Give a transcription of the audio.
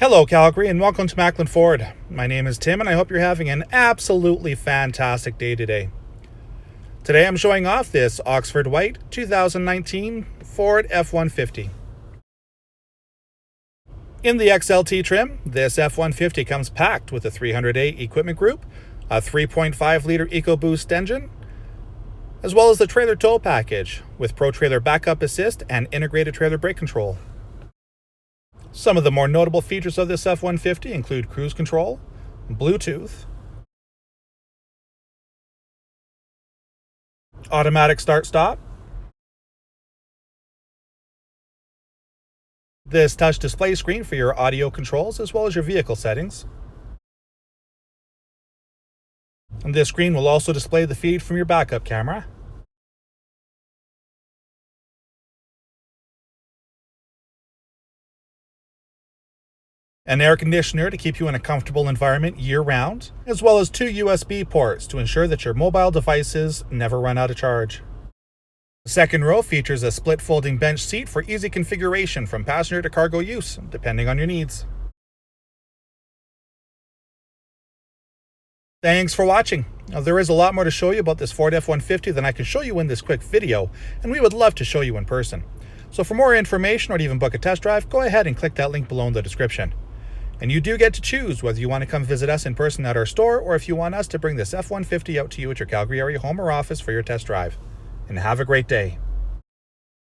Hello Calgary and welcome to Maclin Ford. My name is Tim and I hope you're having an absolutely fantastic day today. Today I'm showing off this Oxford White 2019 Ford F-150. In the XLT trim, this F-150 comes packed with a 300A equipment group, a 3.5-liter EcoBoost engine, as well as the trailer tow package with Pro Trailer Backup Assist and integrated trailer brake control. Some of the more notable features of this F-150 include cruise control, Bluetooth, automatic start-stop, this touch display screen for your audio controls as well as your vehicle settings. And this screen will also display the feed from your backup camera. An air conditioner to keep you in a comfortable environment year-round, as well as 2 USB ports to ensure that your mobile devices never run out of charge. The second row features a split folding bench seat for easy configuration from passenger to cargo use, depending on your needs. Thanks for watching. Now, there is a lot more to show you about this Ford F-150 than I can show you in this quick video, and we would love to show you in person. So for more information or to even book a test drive, go ahead and click that link below in the description. And you do get to choose whether you want to come visit us in person at our store or if you want us to bring this F-150 out to you at your Calgary area home or office for your test drive. And have a great day.